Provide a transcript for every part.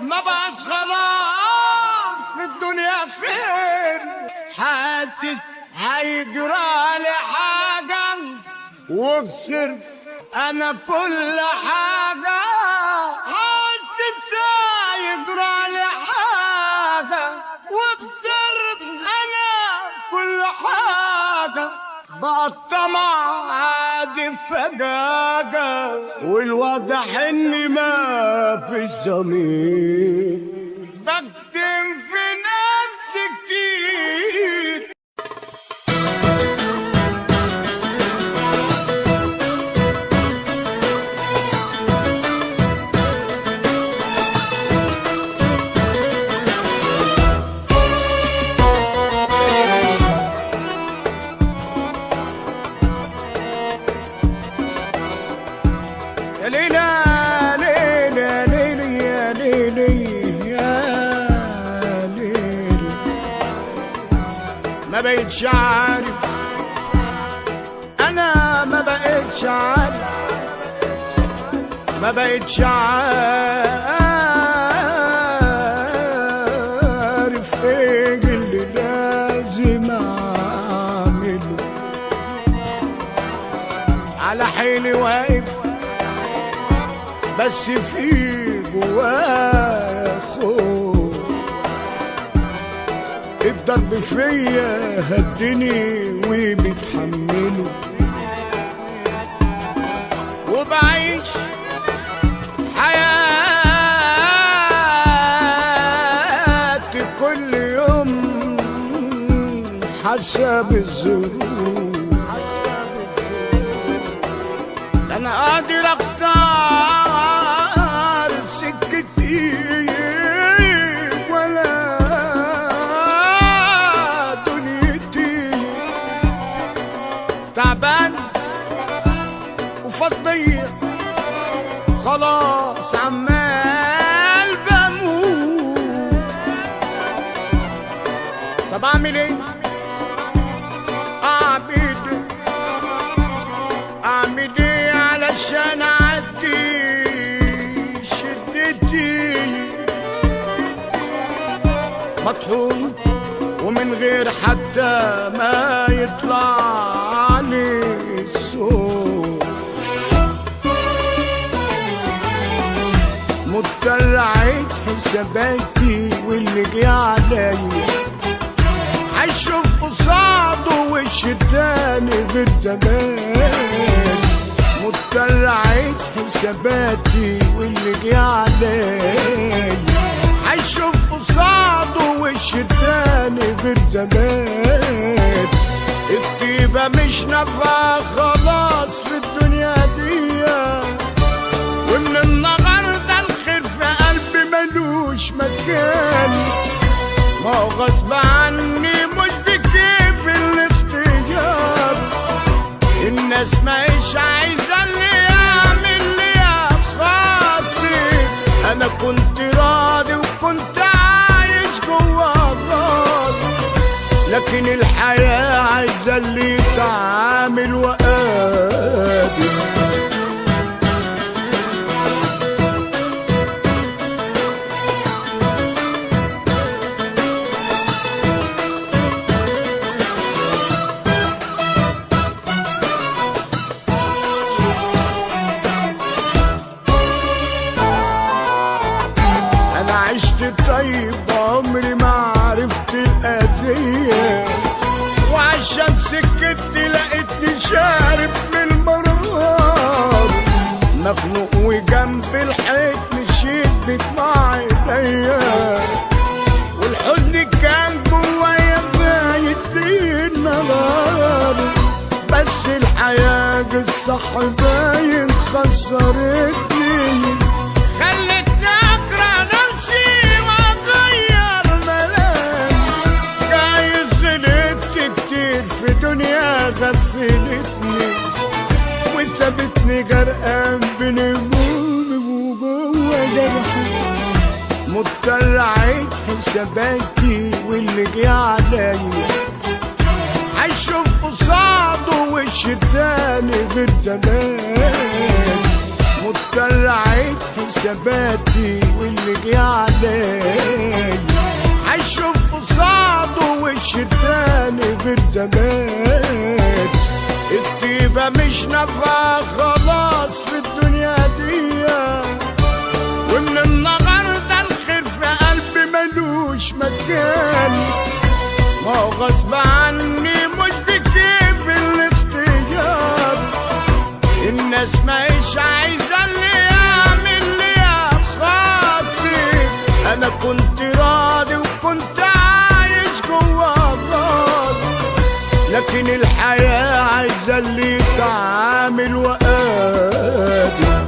ما بقاش خلاص في الدنيا خير، حاسس هيجرى لي حاجة وبصرت انا كل حاجة، حاسس هيجرى لي حاجة وبصرت انا كل حاجة، بقى الطمع عادي فجاجة والواضح اني ما فيش ضمير، بكتم في نفسي كتير. يا ليلى ليلى ليلى يا ليلى يا ليلى، ما بقتش عارف انا، ما بقتش عارف، ما بقتش عارف ايه اللي لازم اعمله، على حيلي واقف بس في جوايا خوف، الضرب فيا هدني وبتحمله، وبعيش حياتي كل يوم حسب الظروف، انا قادر اختار سكتي ولا دنيتي، تعبان وفضية خلاص عمال بموت، طب اعمل ايه؟ اعمل ايه علشان اعدي شدتي، مطحون ومن غير حتى ما يطلع لي الصوت، مضطر اعيد حساباتي واللي جه عليا هشوف قصاده وش تاني غير زمان، مضطر اعيد حساباتي واللي جه عليا هشوف قصاده وش تاني غير زمان، الطيبة مش نافعة خلاص في الدنيا دي، ومن النهارده الخير في قلبي ملوش مكان، ما هو غصب عني مش بكيف الاختيار، الناس ماهيش عايزة اللي يعمل لي خاطر، انا كنت راضي وكنت عايش جوا النار، لكن الحياة عايزة اللي يتعامل وقادر، عشت طيب عمري ما عرفت الأذية، وعشان سكتي لقيتني شارب من المرار، مخنوق وجنب الحيط مشيت بدمع عينيا، والحزن كان جوايا بايت النهار، بس الحياة الصح باين خسرتني، دنيا غفلتني وسابتني غرقان بنجومي وجوه جرحي، مضطر اعيد حساباتي واللي جه عليا هشوف قصاده وش تاني غير زمان، مضطر اعيد وثباتي واللي جه عليا هشوف قصاده وش تاني غير زمان. الطيبة مش نافعة خلاص في الدنيا دي، ومن النهاردة الخير في قلبي ملوش مكان. ما هو غصب عني مش بكيف الاختيار، الناس ماهيش عايزة اللي يعمل لي يا خاطر. أنا كنت راضي وكنت عايش جوا نار، لكن الحياة عايزة اللي يتعامل وقادر.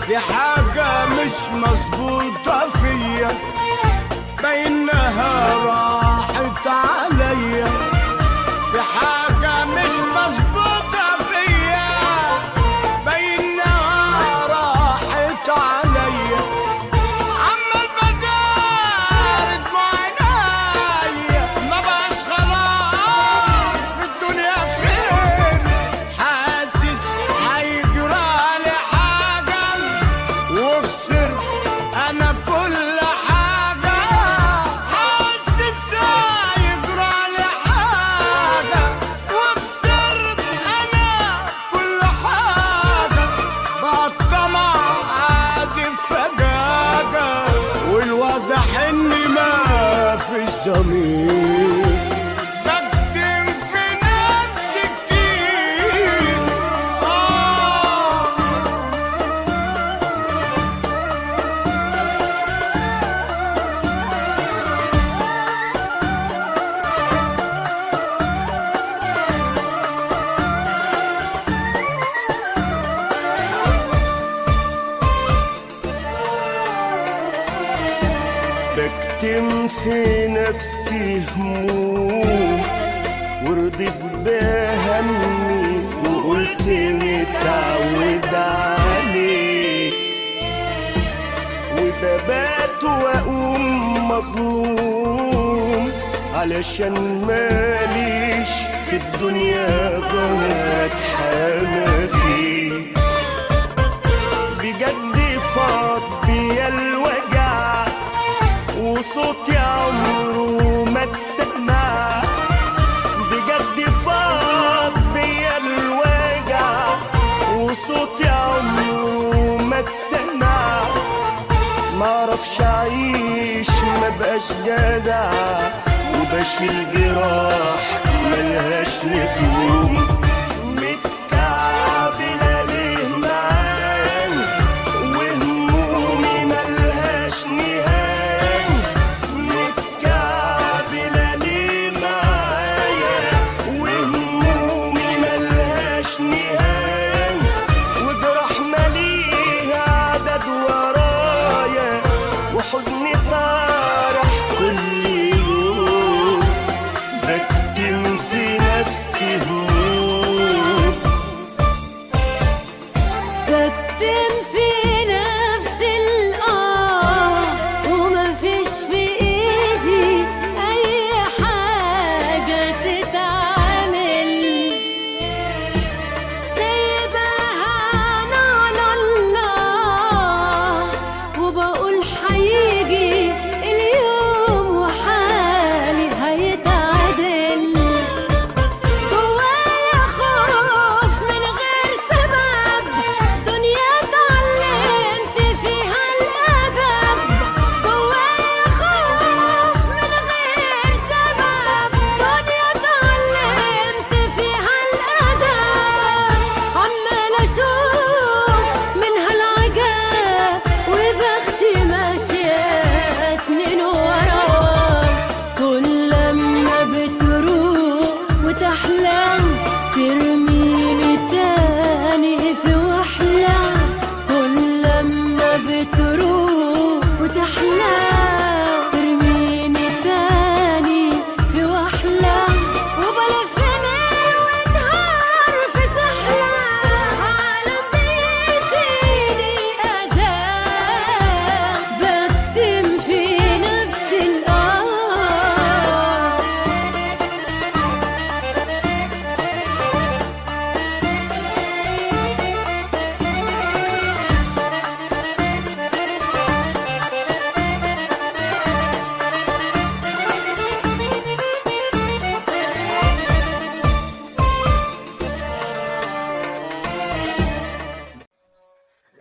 في حاجة مش مظبوطة فيا، بينها راحت عليا. في حاجة مش مظبوطة فيا، بينها راحت عليا. عمال بدار دموعي ما بقاش خلاص في الدنيا خير. حاسس هيجرالي حاجة وخسرت أنا كل حاجة. حاسس هيجرالي حاجة وخسرت أنا كل حاجة. بقى الطمع عادي فجاجة، والواضح إني ما فيش ضمير. بكتم في نفسي كتير بكتم في نفسي هموم، ورضيت بهمي وقلت متعود عليه. وببات واقوم مظلوم علشان ماليش في الدنيا غير اتحامى فيه. بجد فاض بيا الوجع، وصوتي عمره ما اتسمع. بجد فاض بيا الوجع، وصوتي عمره ما اتسمع. معرفش اعيش مبقاش جدع، وبشيل جراح ملهاش لزوم. متكعبلة ليه معاي، وهمومي ملهاش نهاية. متكعبلة ليه معايا، وهمومي ملهاش نهاية. وجراح ماليها عدد ورايا، وحزني طارح كل يوم. بكتم في نفسي هموم،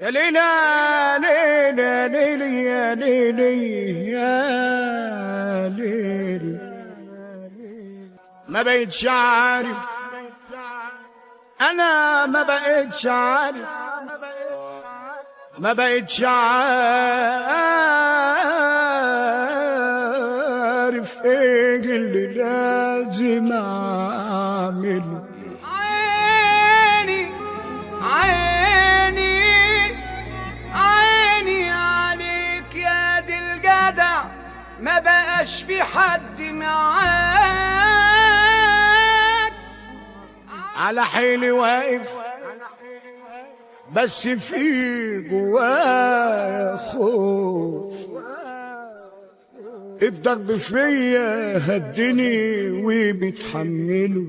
يا ليلى ليلى ليلى يا ليلى يا ليلى، ما بقتش عارف، انا ما بقتش عارف، ما بقتش عارف ايه اللي لازم اعمله. عيني عيني عيني عليك يا دي الجدع، ما بقاش في حد معاك. على حيلي واقف بس في جوايا خوف، الضرب فيا هدني وبتحمله،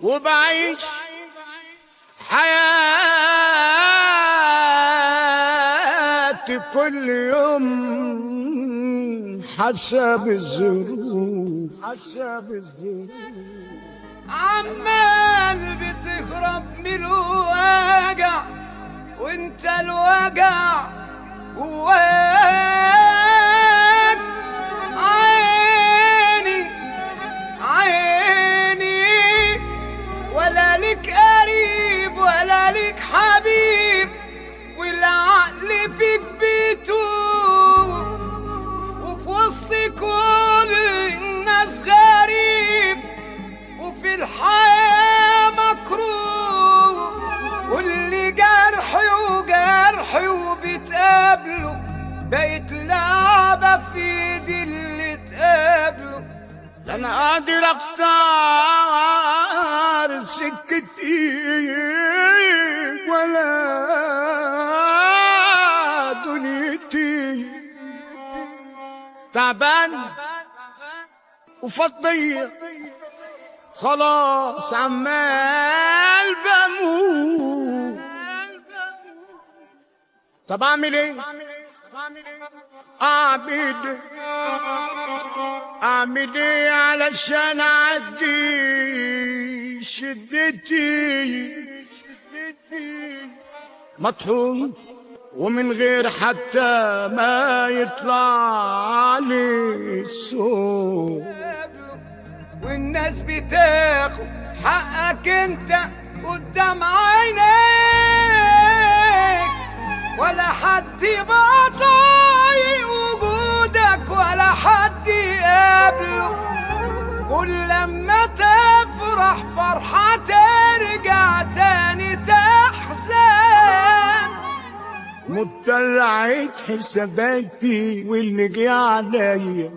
وبعيش حياتي كل يوم حسب الظروف، حسب الظروف. عمال بتهرب من الوجع وانت الوجع جواك. عيني عيني ولا لك قريب ولا لك حبيب، والعقل فيك بيتوه، وفي وسط كل الناس غريب، وفي الحياة مكروه، واللي جرحي وجرحي وبتقابله، بقت لعبة في ايدي اللي تقابله. لا انا قادر اختار سكتي ولا دنيتي، تعبان وفضية خلاص عمال بموت. طب اعمل ايه؟ اعمل ايه علشان اعدي شدتي؟ مطحون ومن غير حتى ما يطلع لي الصوت، والناس بتاخد حقك انت قدام عينيك، ولا حد يبقى طايق وجودك ولا حد يقابله. كل لما تفرح فرحة ترجع تاني تحزن. مطلعت حساباتي واللي جه عليا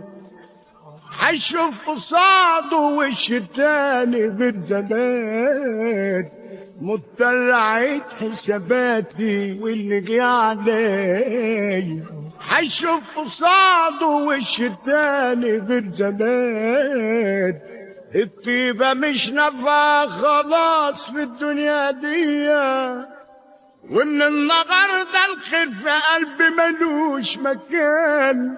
هشوف قصاده وش تاني غير زمان. مطلعت حساباتي واللي جه عليا هشوف قصاده وش تاني غير زمان. الطيبة مش نافعة خلاص في الدنيا دي، وان النهارده الخير في قلبي ملوش مكان.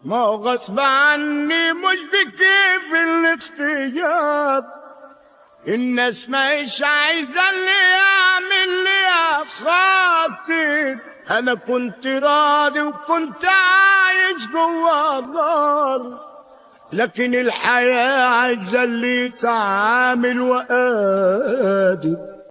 ما هو غصب عني مش بكيف الاختيار، الناس مش عايزة اللي يعمل لي خاطر. انا كنت راضي وكنت عايش جوا النار، لكن الحياة عايزة اللي يتعامل وقادر.